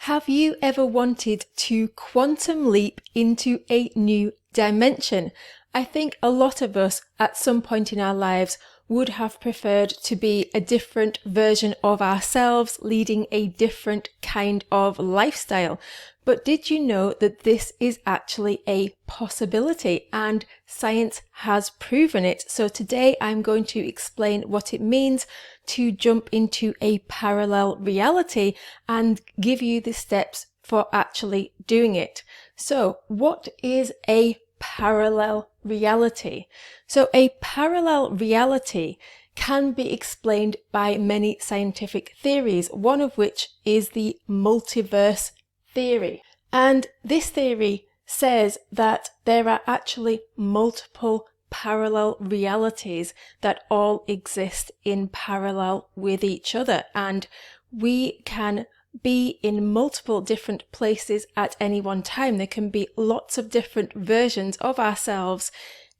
Have you ever wanted to quantum leap into a new dimension? I think a lot of us at some point in our lives would have preferred to be a different version of ourselves, leading a different kind of lifestyle. But did you know that this is actually a possibility and science has proven it? So today I'm going to explain what it means to jump into a parallel reality and give you the steps for actually doing it. So what is a parallel reality? So a parallel reality can be explained by many scientific theories, one of which is the multiverse theory. And this theory says that there are actually multiple parallel realities that all exist in parallel with each other, and we can be in multiple different places at any one time. There can be lots of different versions of ourselves.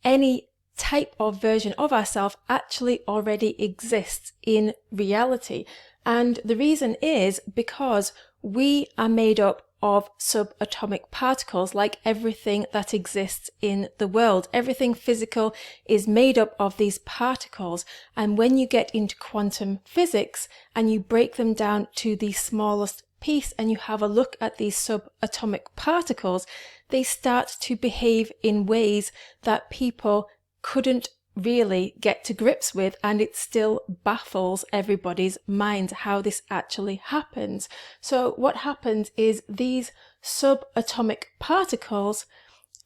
Any type of version of ourselves actually already exists in reality, and the reason is because we are made up of subatomic particles, like everything that exists in the world. Everything physical is made up of these particles, and when you get into quantum physics and you break them down to the smallest piece and you have a look at these subatomic particles, they start to behave in ways that people couldn't really get to grips with, and it still baffles everybody's minds how this actually happens. So what happens is these subatomic particles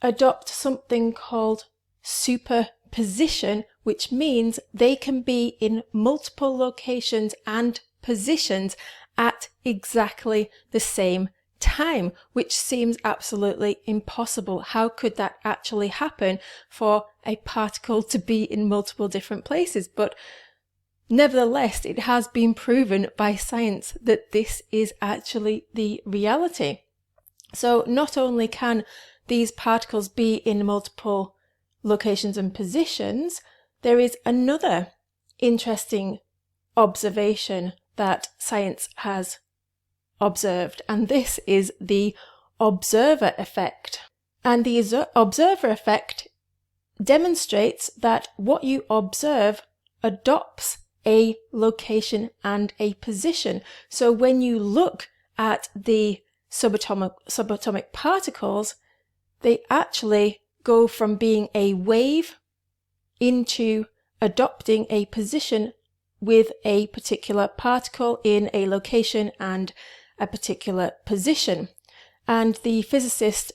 adopt something called superposition, which means they can be in multiple locations and positions at exactly the same time, which seems absolutely impossible. How could that actually happen for a particle to be in multiple different places? But nevertheless, it has been proven by science that this is actually the reality. So not only can these particles be in multiple locations and positions, there is another interesting observation that science has observed, and this is the observer effect. And the observer effect demonstrates that what you observe adopts a location and a position. So when you look at the subatomic particles, they actually go from being a wave into adopting a position with a particular particle in a location and a particular position. And the physicist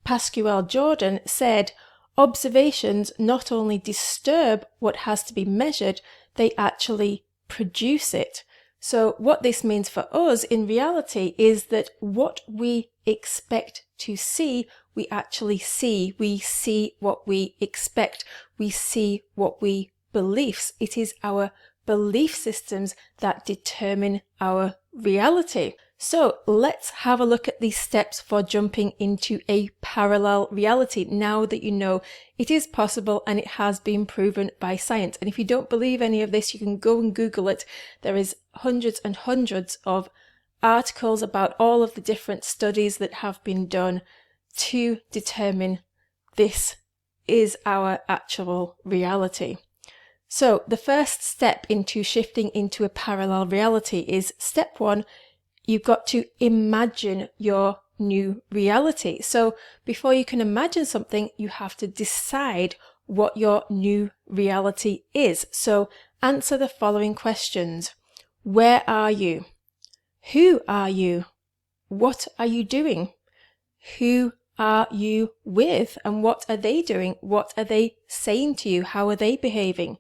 Pascual Jordan said, observations not only disturb what has to be measured, they actually produce it. So what this means for us in reality is that what we expect to see, we actually see. We see what we expect. We see what we believe. It is our belief systems that determine our reality. So let's have a look at these steps for jumping into a parallel reality now that you know it is possible and it has been proven by science. And if you don't believe any of this, you can go and Google it. There is hundreds and hundreds of articles about all of the different studies that have been done to determine this is our actual reality. So the first step into shifting into a parallel reality is step one. You've got to imagine your new reality. So before you can imagine something, you have to decide what your new reality is. So answer the following questions. Where are you? Who are you? What are you doing? Who are you with? And what are they doing? What are they saying to you? How are they behaving?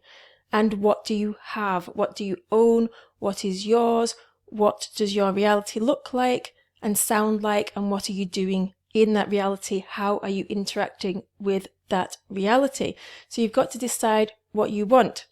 And what do you have? What do you own? What is yours? What does your reality look like and sound like? And what are you doing in that reality? How are you interacting with that reality? So you've got to decide what you want.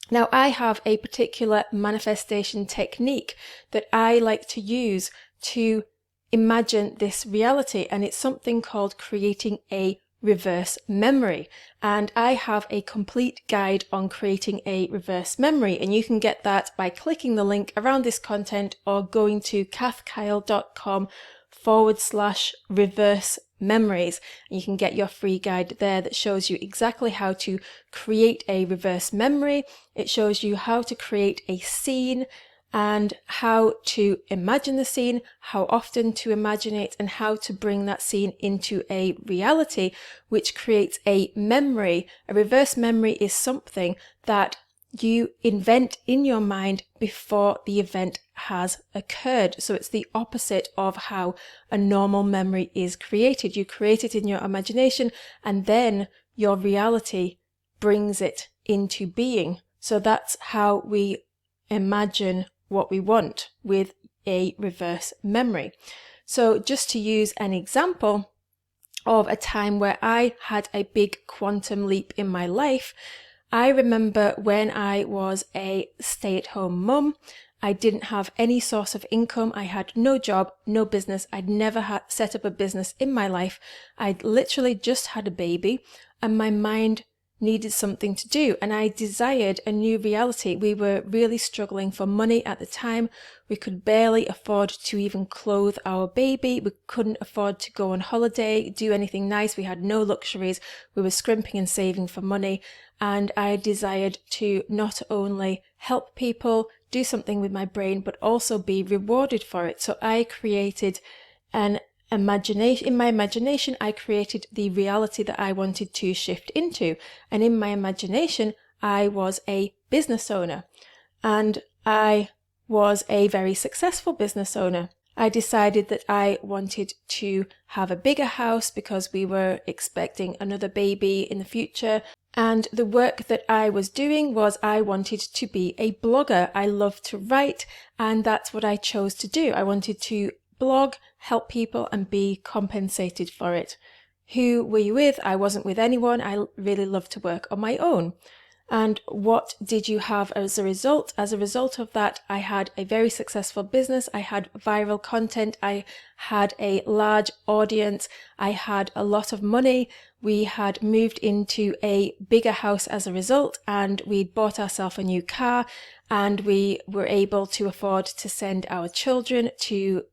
Now, I have a particular manifestation technique that I like to use to imagine this reality, and it's something called creating a reverse memory. And I have a complete guide on creating a reverse memory, and you can get that by clicking the link around this content or going to kathkyle.com/reverse memories. And you can get your free guide there that shows you exactly how to create a reverse memory. It shows you how to create a scene and how to imagine the scene, how often to imagine it, and how to bring that scene into a reality, which creates a memory. A reverse memory is something that you invent in your mind before the event has occurred. So it's the opposite of how a normal memory is created. You create it in your imagination, and then your reality brings it into being. So that's how we imagine what we want with a reverse memory. So just to use an example of a time where I had a big quantum leap in my life, I remember when I was a stay-at-home mum. I didn't have any source of income. I had no job, no business. I'd never set up a business in my life. I'd literally just had a baby, and my mind needed something to do, and I desired a new reality. We were really struggling for money at the time. We could barely afford to even clothe our baby. We couldn't afford to go on holiday, do anything nice. We had no luxuries. We were scrimping and saving for money, and I desired to not only help people, do something with my brain, but also be rewarded for it. So I created in my imagination, I created the reality that I wanted to shift into. And in my imagination, I was a business owner, and I was a very successful business owner. I decided that I wanted to have a bigger house because we were expecting another baby in the future. And the work that I was doing was I wanted to be a blogger. I love to write, and that's what I chose to do. I wanted to blog, help people, and be compensated for it. Who were you with? I wasn't with anyone. I really love to work on my own. And what did you have as a result? As a result of that, I had a very successful business. I had viral content. I had a large audience. I had a lot of money. We had moved into a bigger house as a result, and we'd bought ourselves a new car, and we were able to afford to send our children to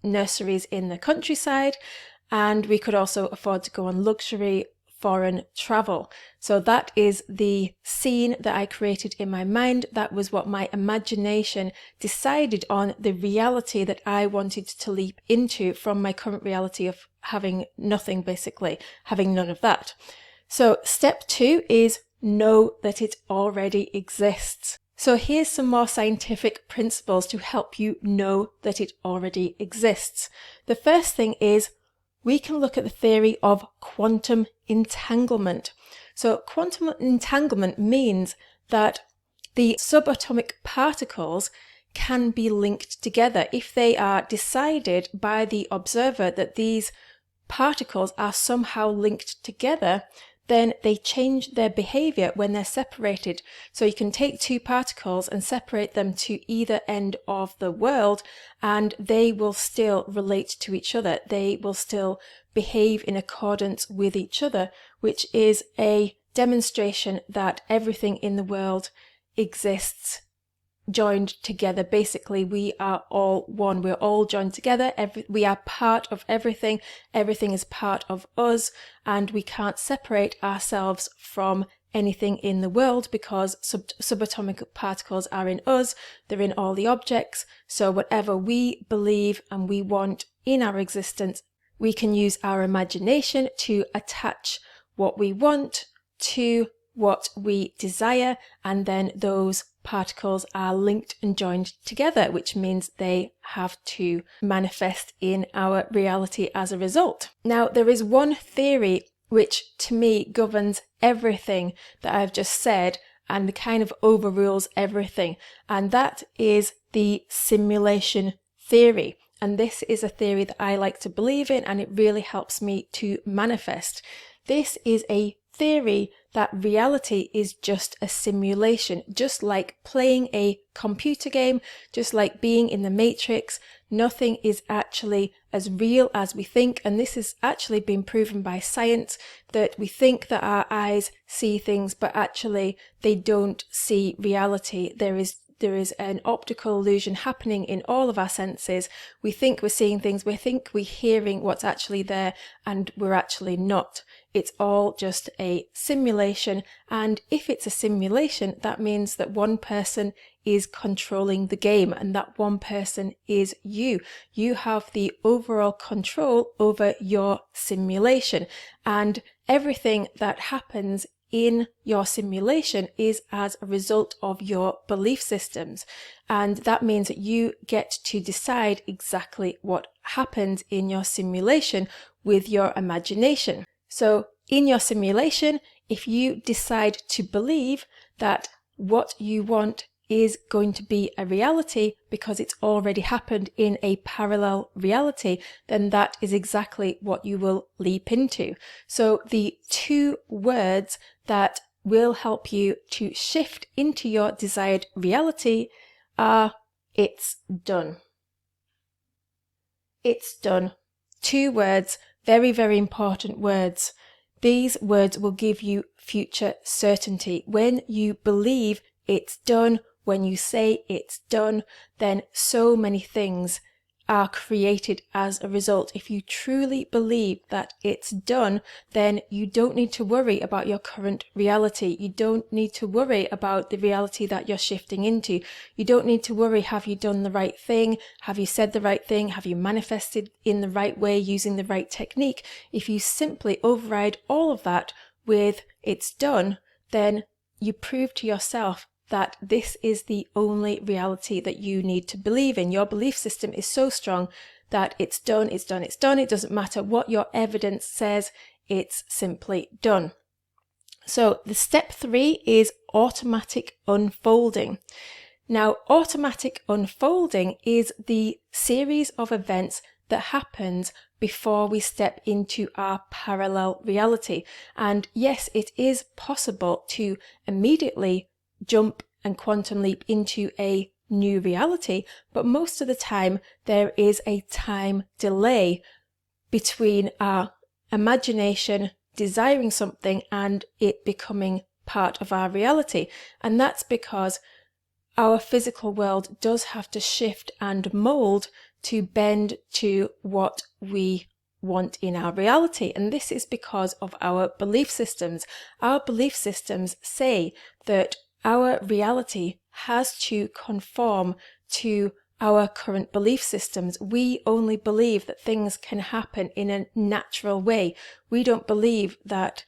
nurseries in the countryside, and we could also afford to go on luxury foreign travel. So that is the scene that I created in my mind. That was what my imagination decided on, the reality that I wanted to leap into from my current reality of having nothing, basically, having none of that. So step 2 is know that it already exists. So here's some more scientific principles to help you know that it already exists. The first thing is we can look at the theory of quantum entanglement. So quantum entanglement means that the subatomic particles can be linked together. If they are decided by the observer that these particles are somehow linked together, then they change their behavior when they're separated. So you can take two particles and separate them to either end of the world, and they will still relate to each other. They will still behave in accordance with each other, which is a demonstration that everything in the world exists joined together. Basically, we are all one. We're all joined together. We are part of everything. Everything is part of us, and we can't separate ourselves from anything in the world because subatomic particles are in us. They're in all the objects. So whatever we believe and we want in our existence, we can use our imagination to attach what we want to what we desire, and then those particles are linked and joined together, which means they have to manifest in our reality as a result. Now, there is one theory which to me governs everything that I've just said and kind of overrules everything, and that is the simulation theory. And this is a theory that I like to believe in, and it really helps me to manifest. This is a theory that reality is just a simulation, just like playing a computer game, just like being in the Matrix. Nothing is actually as real as we think, and this has actually been proven by science, that we think that our eyes see things, but actually they don't see reality. There is an optical illusion happening in all of our senses. We think we're seeing things, we think we're hearing what's actually there, and we're actually not. It's all just a simulation, and if it's a simulation, that means that one person is controlling the game, and that one person is you. You have the overall control over your simulation, and everything that happens in your simulation is as a result of your belief systems. And that means that you get to decide exactly what happens in your simulation with your imagination. So in your simulation, if you decide to believe that what you want is going to be a reality because it's already happened in a parallel reality, then that is exactly what you will leap into. So the two words that will help you to shift into your desired reality are "it's done." It's done. Two words, very, very important words. These words will give you future certainty. When you believe it's done, when you say it's done, then so many things are created as a result. If you truly believe that it's done, then you don't need to worry about your current reality. You don't need to worry about the reality that you're shifting into. You don't need to worry, have you done the right thing? Have you said the right thing? Have you manifested in the right way using the right technique? If you simply override all of that with "it's done," then you prove to yourself that this is the only reality that you need to believe in. Your belief system is so strong that it's done, it's done, it's done. It doesn't matter what your evidence says, it's simply done. So the step 3 is automatic unfolding. Now, automatic unfolding is the series of events that happens before we step into our parallel reality. And yes, it is possible to immediately jump and quantum leap into a new reality, but most of the time there is a time delay between our imagination desiring something and it becoming part of our reality. And that's because our physical world does have to shift and mold to bend to what we want in our reality. And this is because of our belief systems. Our belief systems say that our reality has to conform to our current belief systems. We only believe that things can happen in a natural way. We don't believe that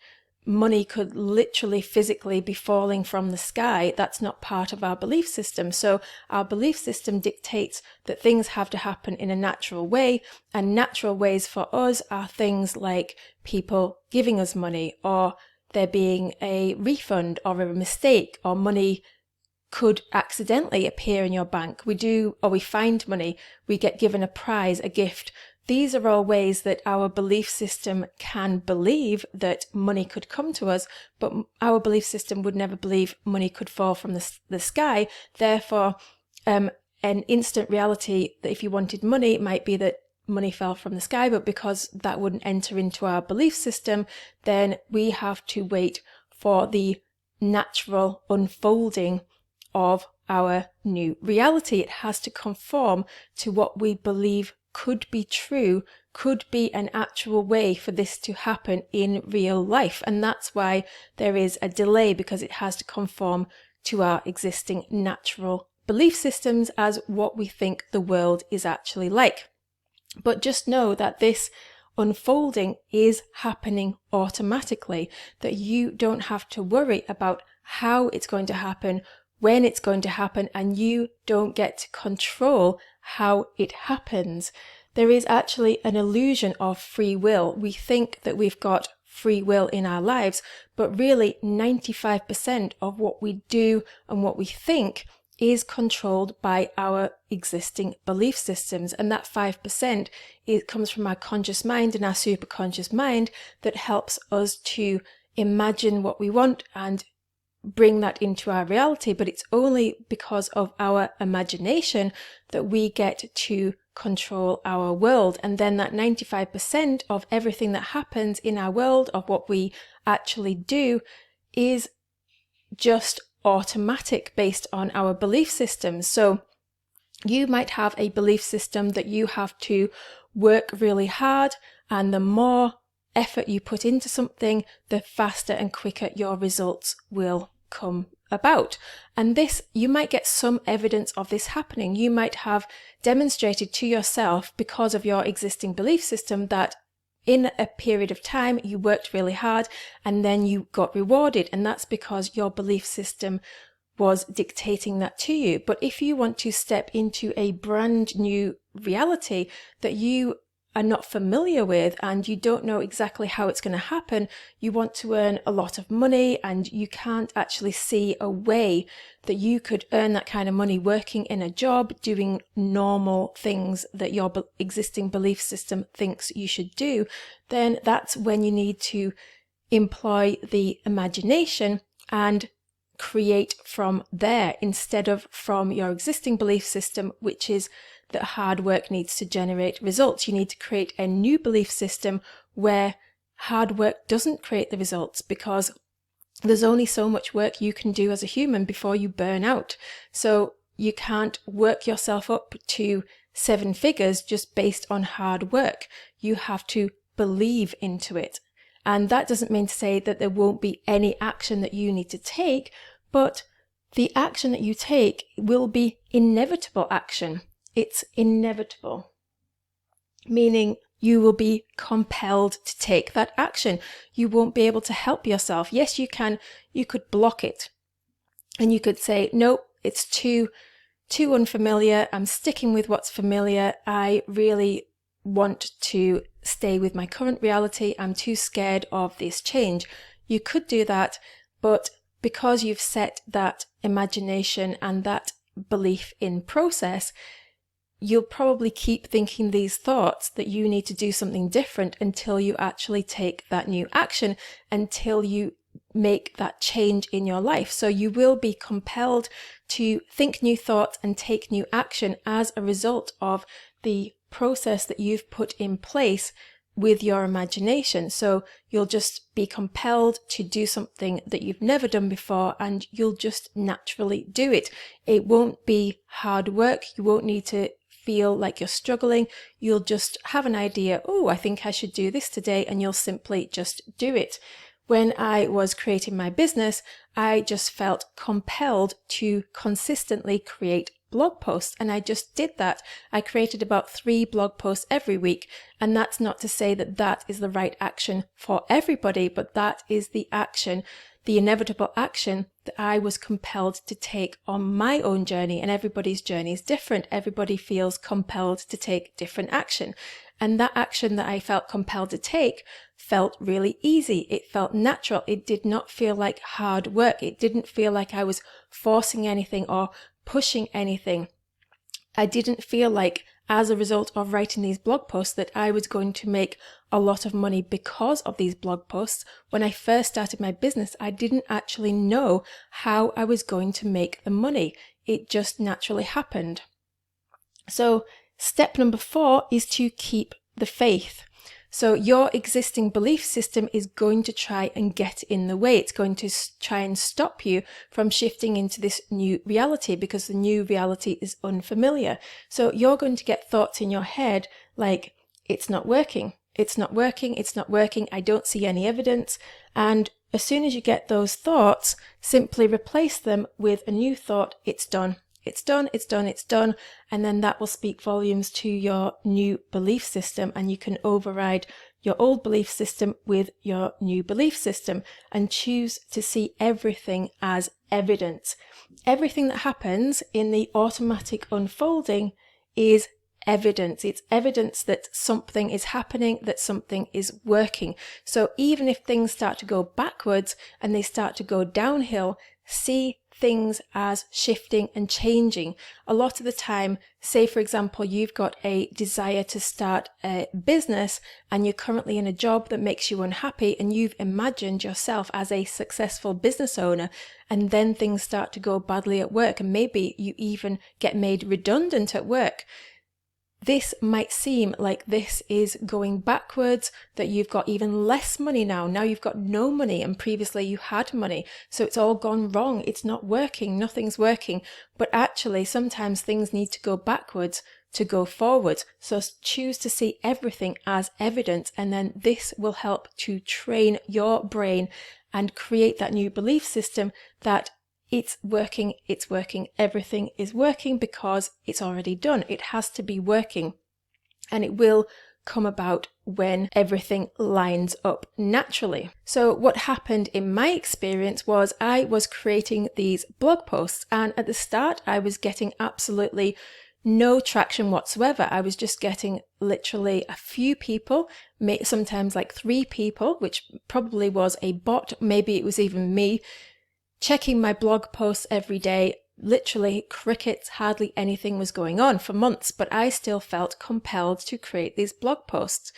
money could literally physically be falling from the sky. That's not part of our belief system. So our belief system dictates that things have to happen in a natural way, and natural ways for us are things like people giving us money, or there being a refund or a mistake, or money could accidentally appear in your bank. We find money, we get given a prize, a gift. These are all ways that our belief system can believe that money could come to us, but our belief system would never believe money could fall from the sky. Therefore, an instant reality that if you wanted money, it might be that money fell from the sky, but because that wouldn't enter into our belief system, then we have to wait for the natural unfolding of our new reality. It has to conform to what we believe could be true, could be an actual way for this to happen in real life. And that's why there is a delay, because it has to conform to our existing natural belief systems as what we think the world is actually like. But just know that this unfolding is happening automatically, that you don't have to worry about how it's going to happen, when it's going to happen, and you don't get to control how it happens. There is actually an illusion of free will. We think that we've got free will in our lives, but really 95% of what we do and what we think is controlled by our existing belief systems. And that 5%, it comes from our conscious mind and our superconscious mind that helps us to imagine what we want and bring that into our reality, but it's only because of our imagination that we get to control our world. And then that 95% of everything that happens in our world, of what we actually do, is just automatic based on our belief systems. So you might have a belief system that you have to work really hard, and the more effort you put into something, the faster and quicker your results will come about. And this, you might get some evidence of this happening. You might have demonstrated to yourself, because of your existing belief system, that in a period of time you worked really hard and then you got rewarded, and that's because your belief system was dictating that to you. But if you want to step into a brand new reality that you are not familiar with and you don't know exactly how it's going to happen, you want to earn a lot of money and you can't actually see a way that you could earn that kind of money working in a job, doing normal things that your existing belief system thinks you should do, then that's when you need to employ the imagination and create from there, instead of from your existing belief system, which is that hard work needs to generate results. You need to create a new belief system where hard work doesn't create the results, because there's only so much work you can do as a human before you burn out. So you can't work yourself up to 7 figures just based on hard work. You have to believe into it. And that doesn't mean to say that there won't be any action that you need to take, but the action that you take will be inevitable action. It's inevitable, meaning you will be compelled to take that action. You won't be able to help yourself. Yes, you can. You could block it and you could say, nope, it's too unfamiliar. I'm sticking with what's familiar. I really want to stay with my current reality. I'm too scared of this change. You could do that, but because you've set that imagination and that belief in process, you'll probably keep thinking these thoughts that you need to do something different until you actually take that new action, until you make that change in your life. So you will be compelled to think new thoughts and take new action as a result of the process that you've put in place with your imagination. So you'll just be compelled to do something that you've never done before, and you'll just naturally do it. It won't be hard work. You won't need to feel like you're struggling. You'll just have an idea, oh, I think I should do this today, and you'll simply just do it. When I was creating my business, I just felt compelled to consistently create blog posts, and I just did that. I created about 3 blog posts every week, and that's not to say that that is the right action for everybody, but that is the action, the inevitable action that I was compelled to take on my own journey. And everybody's journey is different. Everybody feels compelled to take different action. And that action that I felt compelled to take felt really easy. It felt natural. It did not feel like hard work. It didn't feel like I was forcing anything or pushing anything. I didn't feel like, as a result of writing these blog posts, that I was going to make a lot of money because of these blog posts. When I first started my business, I didn't actually know how I was going to make the money. It just naturally happened. So step number 4 is to keep the faith. So your existing belief system is going to try and get in the way. It's going to try and stop you from shifting into this new reality, because the new reality is unfamiliar. So you're going to get thoughts in your head like, it's not working, it's not working, it's not working, I don't see any evidence. And as soon as you get those thoughts, simply replace them with a new thought, it's done. It's done, it's done, it's done. And then that will speak volumes to your new belief system, and you can override your old belief system with your new belief system and choose to see everything as evidence. Everything that happens in the automatic unfolding is evidence. It's evidence that something is happening, that something is working. So even if things start to go backwards and they start to go downhill, see things as shifting and changing. A lot of the time, say for example, you've got a desire to start a business and you're currently in a job that makes you unhappy, and you've imagined yourself as a successful business owner, and then things start to go badly at work, and maybe you even get made redundant at work. This might seem like this is going backwards, that you've got even less money now. Now you've got no money, and previously you had money. So it's all gone wrong. It's not working. Nothing's working. But actually, sometimes things need to go backwards to go forward. So choose to see everything as evidence, and then this will help to train your brain and create that new belief system that it's working, everything is working because it's already done. It has to be working, and it will come about when everything lines up naturally. So what happened in my experience was I was creating these blog posts, and at the start I was getting absolutely no traction whatsoever. I was just getting literally a few people, sometimes like 3 people, which probably was a bot. Maybe it was even me checking my blog posts every day. Literally crickets, hardly anything was going on for months, but I still felt compelled to create these blog posts.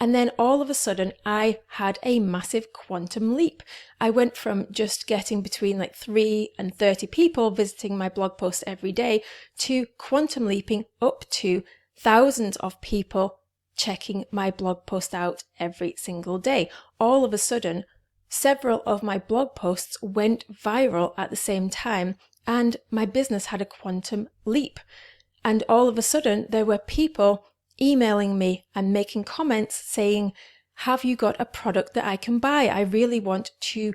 And then all of a sudden I had a massive quantum leap. I went from just getting between like 3 and 30 people visiting my blog post every day to quantum leaping up to thousands of people checking my blog post out every single day. All of a sudden, several of my blog posts went viral at the same time, and my business had a quantum leap. And all of a sudden, there were people emailing me and making comments saying, have you got a product that I can buy? I really want to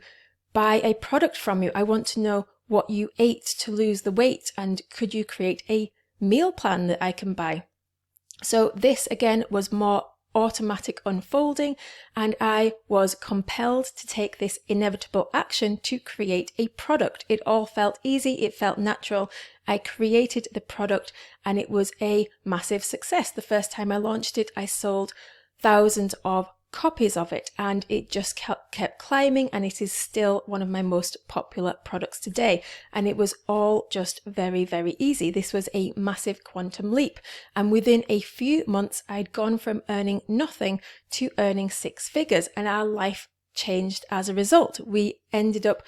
buy a product from you. I want to know what you ate to lose the weight, and could you create a meal plan that I can buy? So this again was more automatic unfolding, and I was compelled to take this inevitable action to create a product. It all felt easy, it felt natural. I created the product, and it was a massive success. The first time I launched it, I sold thousands of copies of it, and it just kept climbing, and it is still one of my most popular products today. And it was all just very, very easy. This was a massive quantum leap, and within a few months I'd gone from earning nothing to earning 6 figures, and our life changed as a result. We ended up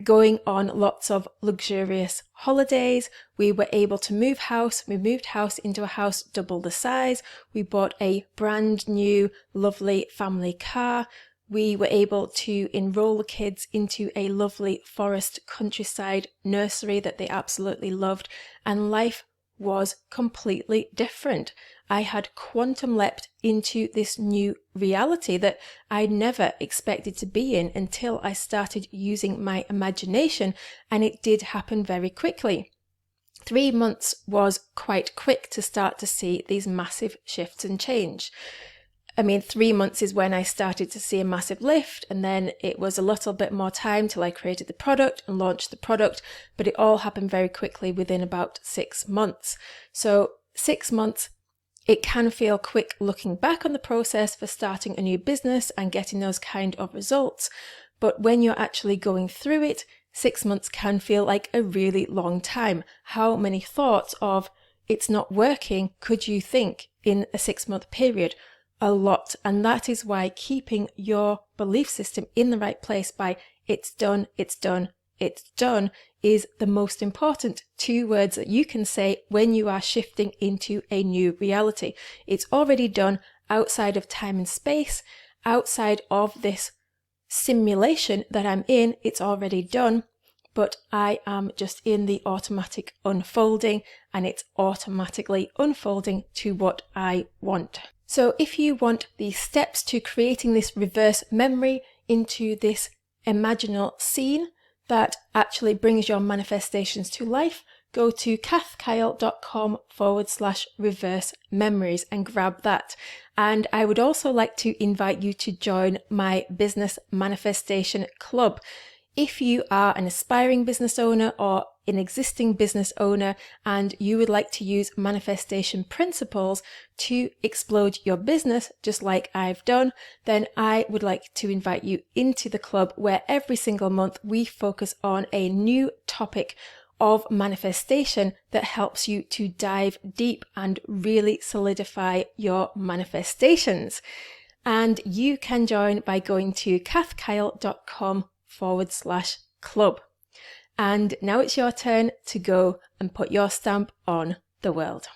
going on lots of luxurious holidays. We were able to move house. We moved house into a house double the size. We bought a brand new, lovely family car. We were able to enroll the kids into a lovely forest countryside nursery that they absolutely loved. And life was completely different. I had quantum leapt into this new reality that I never expected to be in until I started using my imagination, and it did happen very quickly. 3 months was quite quick to start to see these massive shifts and change. 3 months is when I started to see a massive lift, and then it was a little bit more time till I created the product and launched the product, but it all happened very quickly within about 6 months. So 6 months, it can feel quick looking back on the process for starting a new business and getting those kind of results, but when you're actually going through it, 6 months can feel like a really long time. How many thoughts of it's not working could you think in a 6-month period? A lot. And that is why keeping your belief system in the right place by it's done, it's done, it's done is the most important 2 words that you can say when you are shifting into a new reality. It's already done outside of time and space, outside of this simulation that I'm in. It's already done, but I am just in the automatic unfolding, and it's automatically unfolding to what I want. So if you want the steps to creating this reverse memory into this imaginal scene that actually brings your manifestations to life, go to kathkyle.com/reverse memories and grab that. And I would also like to invite you to join my business manifestation club. If you are an aspiring business owner or an existing business owner and you would like to use manifestation principles to explode your business, just like I've done, then I would like to invite you into the club where every single month we focus on a new topic of manifestation that helps you to dive deep and really solidify your manifestations. And you can join by going to kathkyle.com/club. And now it's your turn to go and put your stamp on the world.